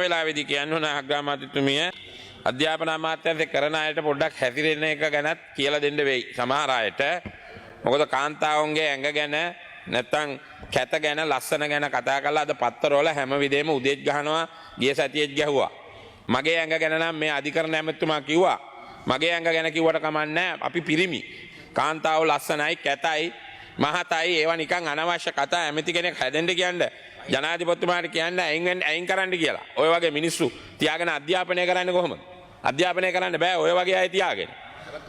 වෙලාවේදී කියන්න ඕන අග්‍රාමාත්‍යතුමිය අධ්‍යාපන අමාත්‍යාංශය කරන අයට පොඩ්ඩක් හැසිරෙන්න එක ගැනත් කියලා දෙන්න වෙයි සමහර අයට. මොකද කාන්තාවුන්ගේ ඇඟ ගැන නැත්තම් කැත ගැන ලස්සන ගැන කතා කරලා අද පත්තරවල හැම විදේම උදේත් ගහනවා ගිය සතියේත් ගැහුවා. මගේ ඇඟ ගැන නම් මේ අධිකරණ ඇමතුමා කිව්වා. මගේ ඇඟ ගැන කිව්වට කමන්නේ අපි පිරිමි. කාන්තාව ලස්සනයි කැතයි මහතයි ඒවා නිකන් අනවශ්‍ය කතා ඇමති කෙනෙක් හැදෙන්න කියන්නේ ජනාධිපතිතුමාට කියන්න අයින් කරන්න කියලා. ඔය වගේ මිනිස්සු තියාගෙන අධ්‍යාපනය කරන්නේ කොහොමද? අධ්‍යාපනය කරන්න බෑ ඔය වගේ අය තියාගෙන.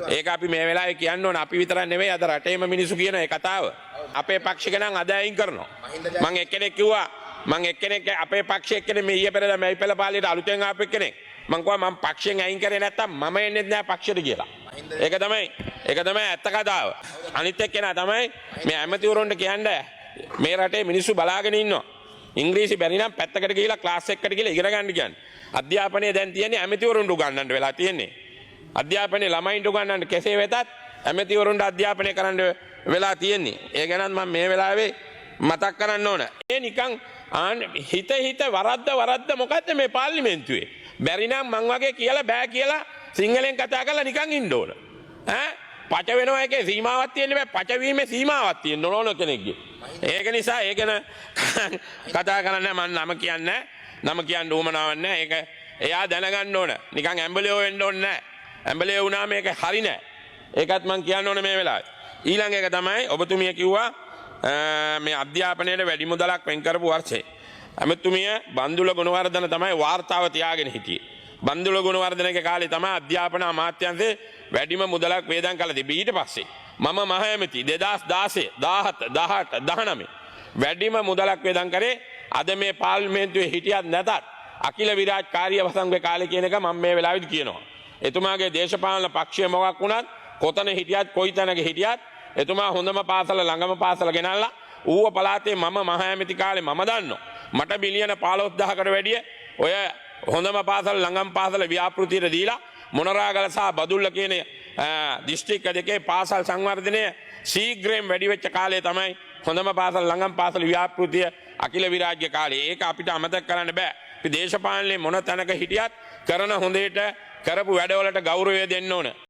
ඒක අපි මේ වෙලාවේ කියන්න ඕන අපි විතරක් නෙවෙයි අද රටේම මිනිස්සු කියන ඒ කතාව. අපේ පක්ෂික නම් අද අයින් කරනවා. මම එක්කෙනෙක් කිව්වා මම එක්කෙනෙක් අපේ පක්ෂයේ එක්කෙනෙක් මේ ඊයේ පෙරේද මේ පෙළ පාළියට අලුතෙන් ආපු එක්කෙනෙක් මම කිව්වා මම පක්ෂයෙන් අයින් කරේ නැත්තම් මම එන්නේ නැහැ පක්ෂයට කියලා. ඒක තමයි ඇත්ත කතාව. අනිත් එක්කෙනා තමයි මේ ඇමතිවරුන්ට කියන්නේ මේ රටේ මිනිස්සු බලාගෙන ඉන්නවා. ඉංග්‍රීසි බැරි නම් පැත්තකට ගිහිලා ක්ලාස් එකකට ගිහලා ඉගෙන ගන්න කියන්නේ. අධ්‍යාපනය දැන් තියෙන්නේ ඇමතිවරුන්ට උගන්වන්න වෙලා තියෙන්නේ. අධ්‍යාපනයේ ළමයින්ට උගන්වන්න කෙසේ වෙතත් ඇමතිවරුන්ට අධ්‍යාපනය කරන්න වෙලා තියෙන්නේ. ඒ ගැනත් මම මේ වෙලාවේ මතක් කරන්න ඕන. ඒ නිකන් හිත වරද්ද මොකද්ද මේ පාර්ලිමේන්තුවේ? බැරි නම් මං වගේ කියලා බෑ කියලා සිංහලෙන් කතා කරලා නිකන් ඉන්න ඕන. පච වෙනවා එකේ සීමාවක් තියෙන්න බෑ. පච වීමේ සීමාවක් තියෙන්න ඕන කෙනෙක්ගේ. ඒක නිසා ඒක කතා කරන්න මම නම කියන්නේ නම කියන්න උවමනාවක් නැහැ. ඒක එයා දැනගන්න ඕන. නිකන් ඇම්බලියෝ වෙන්න ඕනේ නැහැ. ඇම්බලියෝ වුණා මේක හරි නැහැ. ඒකත් මම කියන්න ඕනේ මේ වෙලාවේ. ඊළඟ එක තමයි ඔබතුමිය කිව්වා මේ අධ්‍යාපනයේ වැඩි මුදලක් වෙන් කරපු වර්ෂේ. ඇමතුමිය බන්දුල ගුණවර්ධන තමයි වාර්තාව තියාගෙන හිටියේ. බන්දුල ගුණවර්ධනගේ කාලේ තමයි අධ්‍යාපන අමාත්‍යාංශයේ වැඩිම මුදලක් වේදම් කළා තිබී. ඊට පස්සේ මම මහ ඇමති 2016 17 18 19 වැඩිම මුදලක් වේදම් කරේ අද මේ පාර්ලිමේන්තුවේ හිටියත් නැතත් අකිල විරාජ් කාර්ය වසංගයේ කාලේ කියන එක මම මේ වෙලාවෙදි කියනවා. එතුමාගේ දේශපාලන පක්ෂය මොකක් වුණත් කොතන හිටියත් කොයි තැනක හිටියත් එතුමා හොඳම පාසල ළඟම පාසල ගෙනල්ලා ඌව පළාතේ මම මහ ඇමති කාලේ මම දන්නවා. මට බිලියන 15000කට වැඩිය ඔය හොඳම පාසල ළඟම පාසල ව්‍යාපෘතියට දීලා මොනරාගල සහ බදුල්ල කියන දිස්ත්‍රික්ක දෙකේ පාසල් සංවර්ධනය ශීඝ්‍රයෙන් වැඩි වෙච්ච කාලේ තමයි හොඳම පාසල් ළඟම පාසල ව්‍යාපෘතිය අකිල විරාජ්‍ය කාලේ. ඒක අපිට අමතක කරන්න බෑ. අපි දේශපාලනේ මොන තැනක හිටියත් කරන හොඳේට කරපු වැඩවලට ගෞරවය දෙන්න ඕන.